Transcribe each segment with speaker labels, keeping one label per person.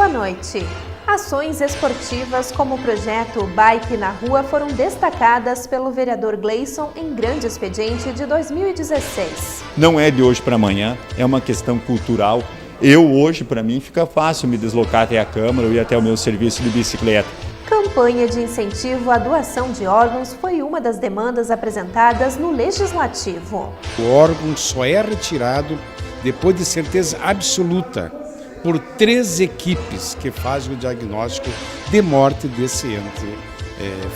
Speaker 1: boa noite. Ações esportivas como o projeto Bike na Rua foram destacadas pelo vereador Gleison em Grande Expediente de 2016.
Speaker 2: Não é de hoje para amanhã, é uma questão cultural. Hoje, para mim, fica fácil me deslocar até a Câmara ou ir até o meu serviço de bicicleta.
Speaker 1: Campanha de incentivo à doação de órgãos foi uma das demandas apresentadas no Legislativo.
Speaker 3: O órgão só é retirado depois de certeza absoluta por 3 equipes que fazem o diagnóstico de morte desse ente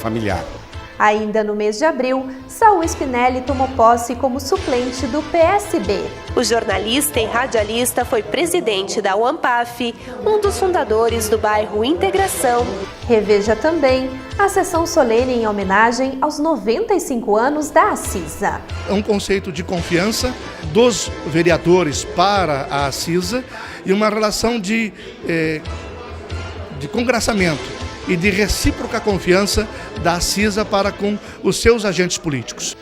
Speaker 3: familiar.
Speaker 1: Ainda no mês de abril, Saul Spinelli tomou posse como suplente do PSB. O jornalista e radialista foi presidente da UAMPAF, um dos fundadores do bairro Integração. Reveja também a sessão solene em homenagem aos 95 anos da Acisa.
Speaker 4: É um conceito de confiança dos vereadores para a Acisa e uma relação de congraçamento e de recíproca confiança da Acisa para com os seus agentes políticos.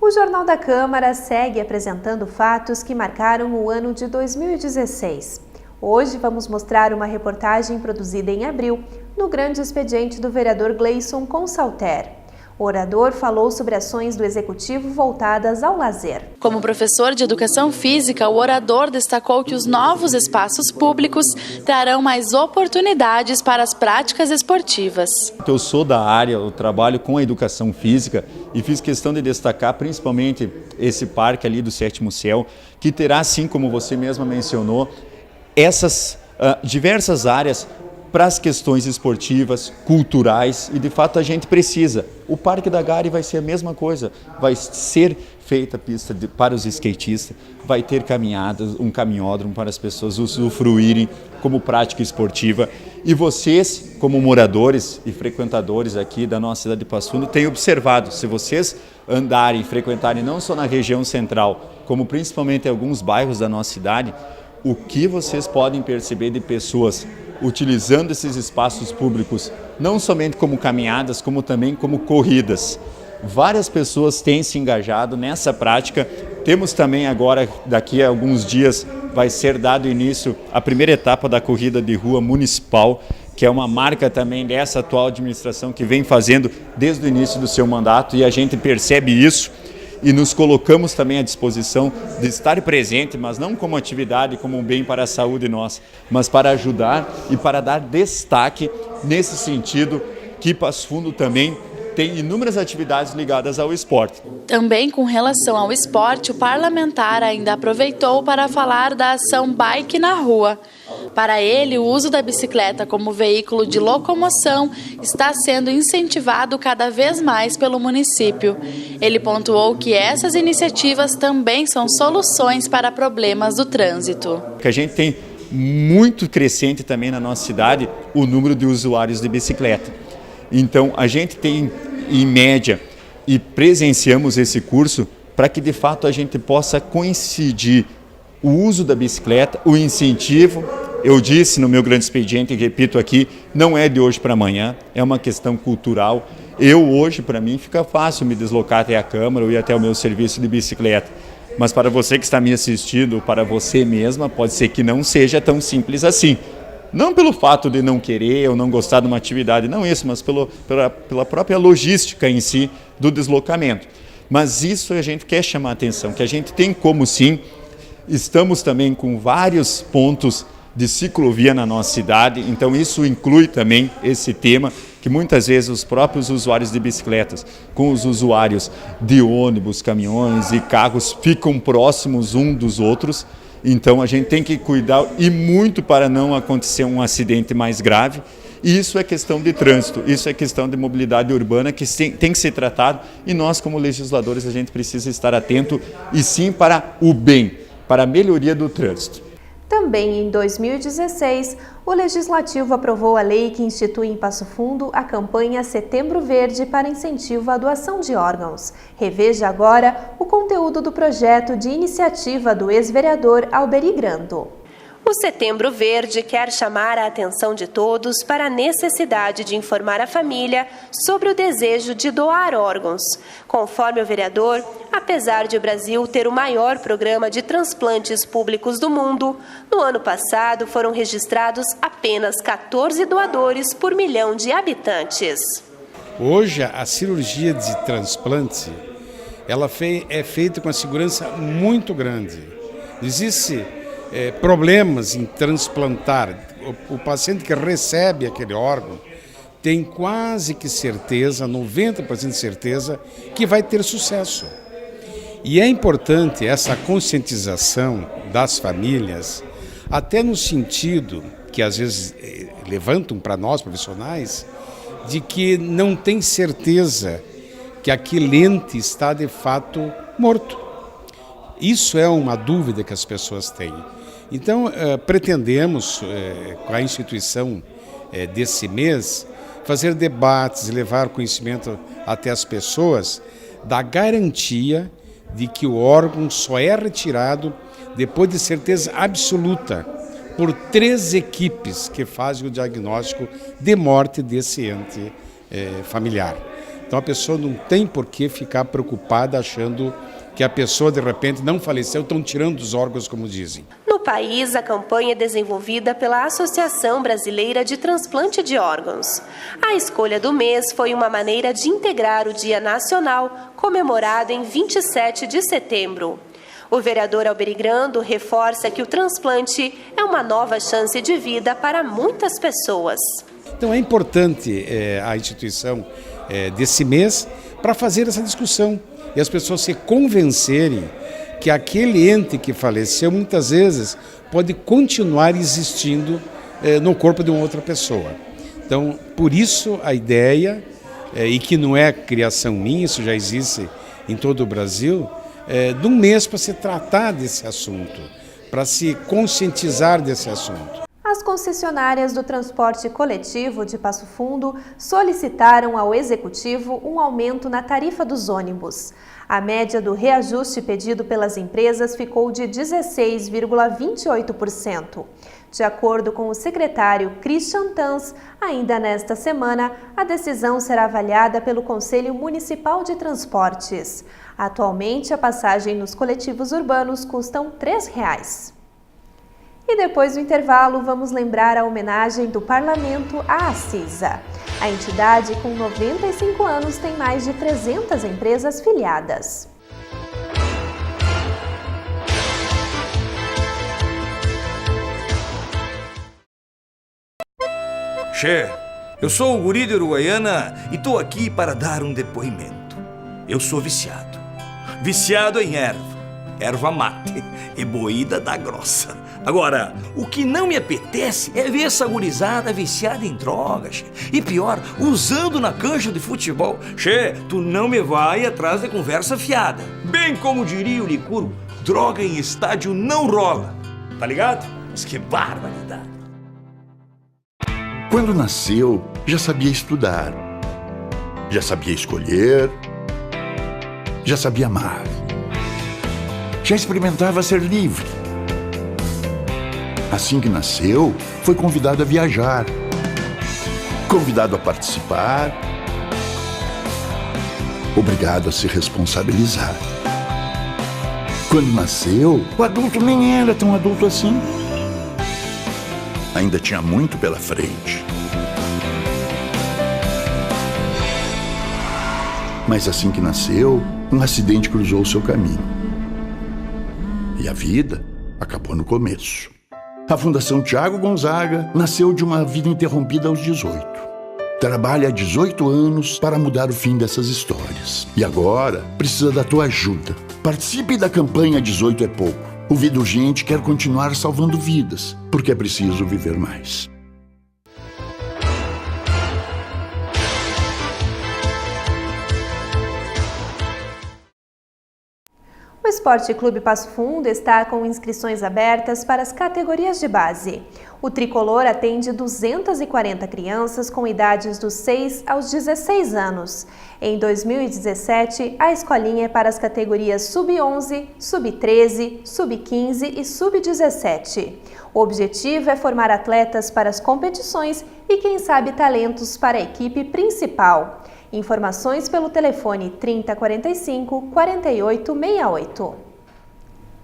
Speaker 1: O Jornal da Câmara segue apresentando fatos que marcaram o ano de 2016. Hoje vamos mostrar uma reportagem produzida em abril, no Grande Expediente do vereador Gleison com Salter. O orador falou sobre ações do Executivo voltadas ao lazer.
Speaker 5: Como professor de Educação Física, o orador destacou que os novos espaços públicos trarão mais oportunidades para as práticas esportivas.
Speaker 2: Eu sou da área, eu trabalho com a Educação Física e fiz questão de destacar principalmente esse parque ali do Sétimo Céu, que terá, assim como você mesma mencionou, essas diversas áreas para as questões esportivas, culturais e de fato a gente precisa. O Parque da Gari vai ser a mesma coisa, vai ser feita pista para os skatistas, vai ter caminhadas, um caminhódromo para as pessoas usufruírem como prática esportiva. E vocês, como moradores e frequentadores aqui da nossa cidade de Passo Fundo, têm observado, se vocês andarem, frequentarem não só na região central, como principalmente em alguns bairros da nossa cidade, o que vocês podem perceber de pessoas utilizando esses espaços públicos, não somente como caminhadas, como também como corridas. Várias pessoas têm se engajado nessa prática. Temos também agora, daqui a alguns dias, vai ser dado início à primeira etapa da corrida de rua municipal, que é uma marca também dessa atual administração que vem fazendo desde o início do seu mandato, e a gente percebe isso. E nos colocamos também à disposição de estar presente, mas não como atividade, como um bem para a saúde nossa, mas para ajudar e para dar destaque nesse sentido que Passo Fundo também tem inúmeras atividades ligadas ao esporte.
Speaker 5: Também com relação ao esporte, o parlamentar ainda aproveitou para falar da ação Bike na Rua. Para ele, o uso da bicicleta como veículo de locomoção está sendo incentivado cada vez mais pelo município. Ele pontuou que essas iniciativas também são soluções para problemas do trânsito.
Speaker 2: A gente tem muito crescente também na nossa cidade o número de usuários de bicicleta. Então, a gente tem, em média, e presenciamos esse curso para que, de fato, a gente possa coincidir o uso da bicicleta, o incentivo. Eu disse no meu Grande Expediente, e repito aqui, não é de hoje para amanhã, é uma questão cultural. Hoje, para mim, fica fácil me deslocar até a Câmara ou ir até o meu serviço de bicicleta. Mas para você que está me assistindo, para você mesma, pode ser que não seja tão simples assim. Não pelo fato de não querer ou não gostar de uma atividade, não isso, mas pela própria logística em si do deslocamento. Mas isso a gente quer chamar a atenção, que a gente tem como sim, estamos também com vários pontos de ciclovia na nossa cidade, então isso inclui também esse tema, que muitas vezes os próprios usuários de bicicletas, com os usuários de ônibus, caminhões e carros, ficam próximos uns dos outros. Então a gente tem que cuidar e muito para não acontecer um acidente mais grave. E isso é questão de trânsito, isso é questão de mobilidade urbana que tem que ser tratado, e nós como legisladores a gente precisa estar atento e sim para o bem, para a melhoria do trânsito.
Speaker 1: Também em 2016, o Legislativo aprovou a lei que institui em Passo Fundo a campanha Setembro Verde para incentivo à doação de órgãos. Reveja agora o conteúdo do projeto de iniciativa do ex-vereador Alberi Grando. O Setembro Verde quer chamar a atenção de todos para a necessidade de informar a família sobre o desejo de doar órgãos. Conforme o vereador, apesar de o Brasil ter o maior programa de transplantes públicos do mundo, no ano passado foram registrados apenas 14 doadores por 1 milhão de habitantes.
Speaker 3: Hoje, a cirurgia de transplante ela é feita com uma segurança muito grande. Existe problemas em transplantar. O paciente que recebe aquele órgão tem quase que certeza, 90% de certeza, que vai ter sucesso. E é importante essa conscientização das famílias, até no sentido que às vezes levantam para nós profissionais, de que não tem certeza que aquele ente está de fato morto. Isso é uma dúvida que as pessoas têm. Então, pretendemos, com a instituição desse mês, fazer debates e levar conhecimento até as pessoas da garantia de que o órgão só é retirado depois de certeza absoluta por 3 equipes que fazem o diagnóstico de morte desse ente familiar. Então, a pessoa não tem por que ficar preocupada achando que a pessoa, de repente, não faleceu, estão tirando os órgãos, como dizem.
Speaker 1: No país, a campanha é desenvolvida pela Associação Brasileira de Transplante de Órgãos. A escolha do mês foi uma maneira de integrar o Dia Nacional, comemorado em 27 de setembro. O vereador Alberi Grando reforça que o transplante é uma nova chance de vida para muitas pessoas.
Speaker 3: Então, é importante a instituição desse mês para fazer essa discussão e as pessoas se convencerem que aquele ente que faleceu muitas vezes pode continuar existindo no corpo de uma outra pessoa. Então, por isso a ideia, e que não é criação minha, isso já existe em todo o Brasil, de um mês para se tratar desse assunto, para se conscientizar desse assunto.
Speaker 1: As concessionárias do transporte coletivo de Passo Fundo solicitaram ao Executivo um aumento na tarifa dos ônibus. A média do reajuste pedido pelas empresas ficou de 16,28%. De acordo com o secretário Christian Tans, ainda nesta semana, a decisão será avaliada pelo Conselho Municipal de Transportes. Atualmente, a passagem nos coletivos urbanos custa R$ 3. E depois do intervalo, vamos lembrar a homenagem do Parlamento à CISA. A entidade, com 95 anos, tem mais de 300 empresas filiadas.
Speaker 6: Che, eu sou o guri de Uruguaiana e tô aqui para dar um depoimento. Eu sou viciado. Viciado em erva mate e moída da grossa. Agora, o que não me apetece é ver essa gurizada viciada em drogas. E pior, usando na cancha de futebol. Che, tu não me vai atrás de conversa fiada. Bem como diria o Licuro, droga em estádio não rola. Tá ligado? Mas que barbaridade.
Speaker 7: Quando nasceu, já sabia estudar. Já sabia escolher. Já sabia amar. Já experimentava ser livre. Assim que nasceu, foi convidado a viajar, convidado a participar, obrigado a se responsabilizar. Quando nasceu, o adulto nem era tão adulto assim. Ainda tinha muito pela frente. Mas assim que nasceu, um acidente cruzou o seu caminho. E a vida acabou no começo. A Fundação Tiago Gonzaga nasceu de uma vida interrompida aos 18. Trabalha há 18 anos para mudar o fim dessas histórias. E agora precisa da tua ajuda. Participe da campanha 18 é pouco. O Vida Urgente quer continuar salvando vidas, porque é preciso viver mais.
Speaker 1: O O Esporte Clube Passo Fundo está com inscrições abertas para as categorias de base. O tricolor atende 240 crianças com idades dos 6 aos 16 anos. Em 2017, a escolinha é para as categorias Sub-11, Sub-13, Sub-15 e Sub-17. O objetivo é formar atletas para as competições e, quem sabe, talentos para a equipe principal. Informações pelo telefone 3045-4868.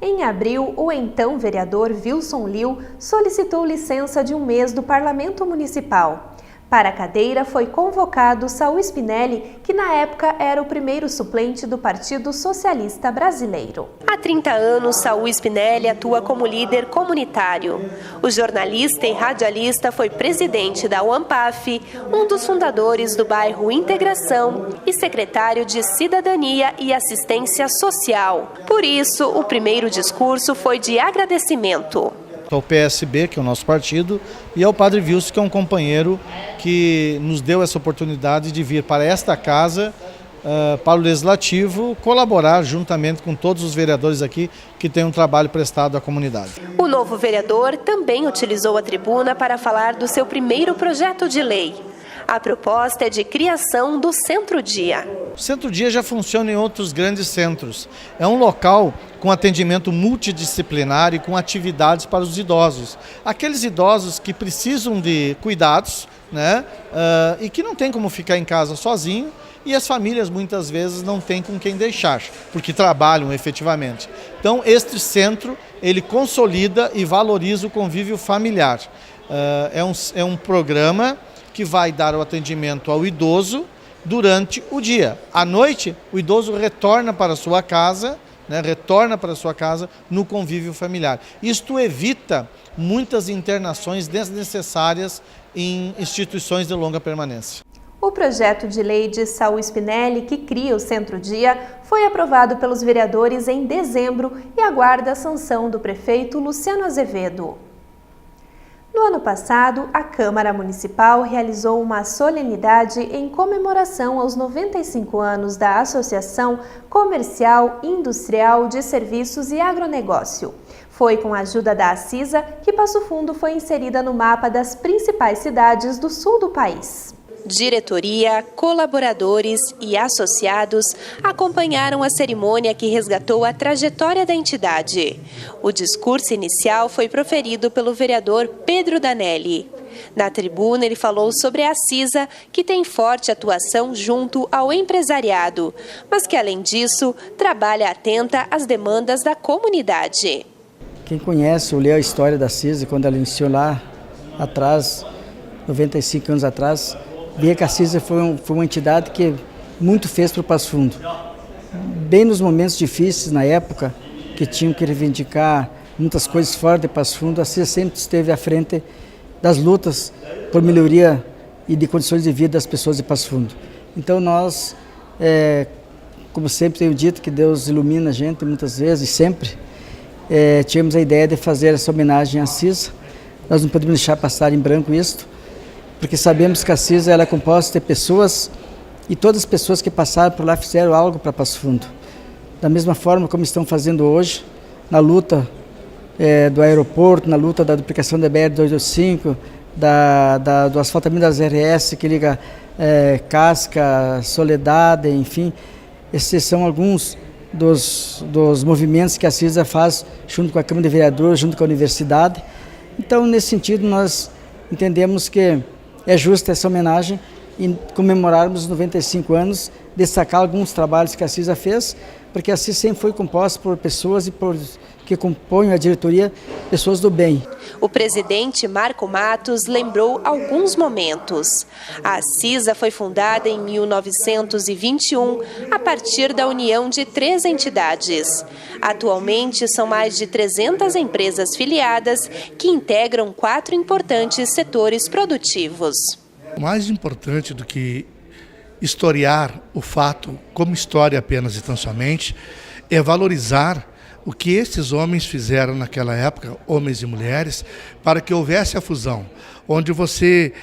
Speaker 1: Em abril, o então vereador Wilson Liu solicitou licença de um mês do Parlamento Municipal. Para a cadeira foi convocado Saul Spinelli, que na época era o primeiro suplente do Partido Socialista Brasileiro. Há 30 anos, Saul Spinelli atua como líder comunitário. O jornalista e radialista foi presidente da UANPAF, um dos fundadores do bairro Integração e secretário de Cidadania e Assistência Social. Por isso, o primeiro discurso foi de agradecimento
Speaker 8: ao PSB, que é o nosso partido, e ao Padre Wilson, que é um companheiro que nos deu essa oportunidade de vir para esta casa, para o Legislativo, colaborar juntamente com todos os vereadores aqui que têm um trabalho prestado à comunidade.
Speaker 1: O novo vereador também utilizou a tribuna para falar do seu primeiro projeto de lei. A proposta é de criação do Centro-Dia.
Speaker 8: O Centro-Dia já funciona em outros grandes centros. É um local com atendimento multidisciplinar e com atividades para os idosos. Aqueles idosos que precisam de cuidados, né, e que não tem como ficar em casa sozinho, e as famílias muitas vezes não têm com quem deixar, porque trabalham efetivamente. Então, este centro, ele consolida e valoriza o convívio familiar. É um programa que vai dar o atendimento ao idoso durante o dia. À noite, o idoso retorna para a sua casa, no convívio familiar. Isto evita muitas internações desnecessárias em instituições de longa permanência.
Speaker 1: O projeto de lei de Saul Spinelli, que cria o Centro-Dia, foi aprovado pelos vereadores em dezembro e aguarda a sanção do prefeito Luciano Azevedo. No ano passado, a Câmara Municipal realizou uma solenidade em comemoração aos 95 anos da Associação Comercial e Industrial de Serviços e Agronegócio. Foi com a ajuda da Acisa que Passo Fundo foi inserida no mapa das principais cidades do sul do país. Diretoria, colaboradores e associados acompanharam a cerimônia que resgatou a trajetória da entidade. O discurso inicial foi proferido pelo vereador Pedro Danelli. Na tribuna, ele falou sobre a Acisa, que tem forte atuação junto ao empresariado, mas que, além disso, trabalha atenta às demandas da comunidade.
Speaker 9: Quem conhece ou lê a história da Acisa, quando ela iniciou lá atrás, 95 anos atrás, via que a Acisa foi uma entidade que muito fez para o Passo Fundo. Bem nos momentos difíceis, na época, que tinham que reivindicar muitas coisas fora de Passo Fundo, a Acisa sempre esteve à frente das lutas por melhoria e de condições de vida das pessoas de Passo Fundo. Então nós, como sempre tenho dito, que Deus ilumina a gente muitas vezes e sempre, tínhamos a ideia de fazer essa homenagem à Acisa. Nós não podemos deixar passar em branco isso, porque sabemos que a Acisa ela é composta de pessoas e todas as pessoas que passaram por lá fizeram algo para Passo Fundo. Da mesma forma como estão fazendo hoje, na luta do aeroporto, na luta da duplicação da BR-285, do asfaltamento das RS que liga Casca, Soledade, enfim. Esses são alguns dos movimentos que a Acisa faz junto com a Câmara de Vereadores, junto com a Universidade. Então, nesse sentido, nós entendemos que é justa essa homenagem e comemorarmos 95 anos, destacar alguns trabalhos que a Acisa fez, porque a Acisa sempre foi composta por pessoas que compõem a diretoria, pessoas do bem.
Speaker 1: O presidente Marco Matos lembrou alguns momentos. A Acisa foi fundada em 1921, a partir da união de 3 entidades. Atualmente, são mais de 300 empresas filiadas que integram 4 importantes setores produtivos.
Speaker 4: Mais importante do que historiar o fato como história apenas e tão somente, é valorizar o que esses homens fizeram naquela época, homens e mulheres, para que houvesse a fusão. onde você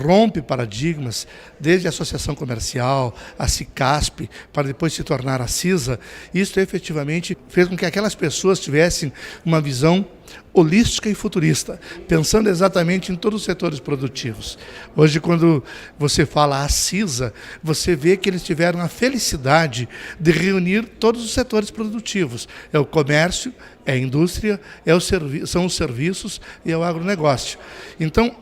Speaker 4: rompe paradigmas, desde a associação comercial, a Cicasp, para depois se tornar a CISA. Isso efetivamente fez com que aquelas pessoas tivessem uma visão holística e futurista, pensando exatamente em todos os setores produtivos. Hoje, quando você fala a CISA, você vê que eles tiveram a felicidade de reunir todos os setores produtivos. É o comércio, é a indústria, são os serviços e é o agronegócio. Então,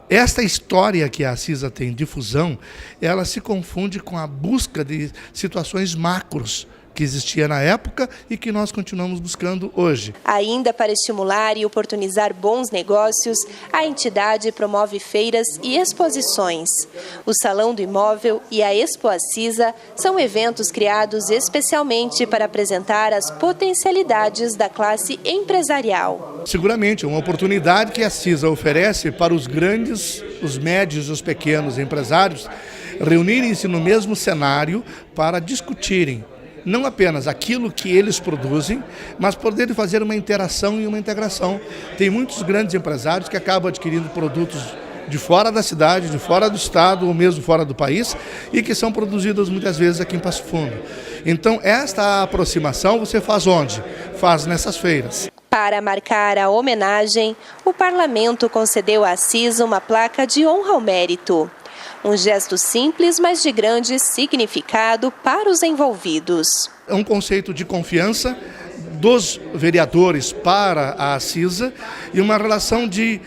Speaker 4: esta história que a CISA tem de fusão, ela se confunde com a busca de situações macros que existia na época e que nós continuamos buscando hoje.
Speaker 1: Ainda para estimular e oportunizar bons negócios, a entidade promove feiras e exposições. O Salão do Imóvel e a Expo Assisa são eventos criados especialmente para apresentar as potencialidades da classe empresarial.
Speaker 4: Seguramente, é uma oportunidade que a CISA oferece para os grandes, os médios e os pequenos empresários reunirem-se no mesmo cenário para discutirem não apenas aquilo que eles produzem, mas poderem fazer uma interação e uma integração. Tem muitos grandes empresários que acabam adquirindo produtos de fora da cidade, de fora do estado ou mesmo fora do país e que são produzidos muitas vezes aqui em Passo Fundo. Então, esta aproximação você faz onde? Faz nessas feiras.
Speaker 1: Para marcar a homenagem, o Parlamento concedeu à CISA uma placa de honra ao mérito. Um gesto simples, mas de grande significado para os envolvidos.
Speaker 4: É um conceito de confiança dos vereadores para a CISA e uma relação de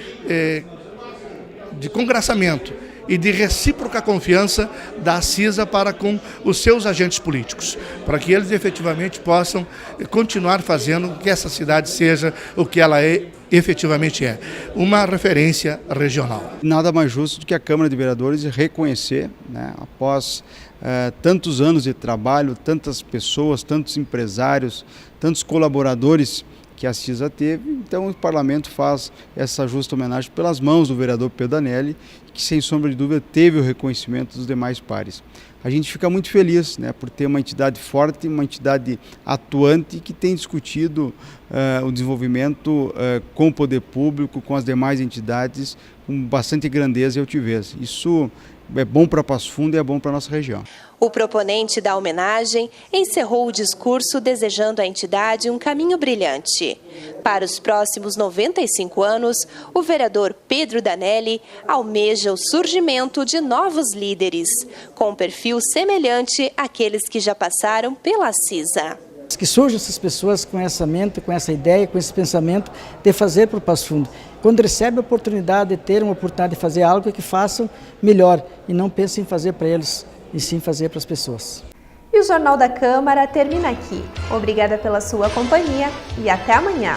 Speaker 4: congraçamento e de recíproca confiança da CISA para com os seus agentes políticos, para que eles efetivamente possam continuar fazendo que essa cidade seja o que ela efetivamente é, uma referência regional.
Speaker 10: Nada mais justo do que a Câmara de Vereadores reconhecer, né, após tantos anos de trabalho, tantas pessoas, tantos empresários, tantos colaboradores que a CISA teve, então o Parlamento faz essa justa homenagem pelas mãos do vereador Pedro Danelli, que sem sombra de dúvida teve o reconhecimento dos demais pares. A gente fica muito feliz, né, por ter uma entidade forte, uma entidade atuante que tem discutido o desenvolvimento com o poder público, com as demais entidades, com bastante grandeza e altivez. Isso é bom para Passo Fundo e é bom para a nossa região.
Speaker 1: O proponente da homenagem encerrou o discurso desejando à entidade um caminho brilhante. Para os próximos 95 anos, o vereador Pedro Danelli almeja o surgimento de novos líderes, com um perfil semelhante àqueles que já passaram pela CISA.
Speaker 9: Que surjam essas pessoas com essa mente, com essa ideia, com esse pensamento de fazer para o Passo Fundo. Quando recebe a oportunidade de ter uma oportunidade de fazer algo, que façam melhor e não pensem em fazer para eles, e sim fazer para as pessoas.
Speaker 1: E o Jornal da Câmara termina aqui. Obrigada pela sua companhia e até amanhã.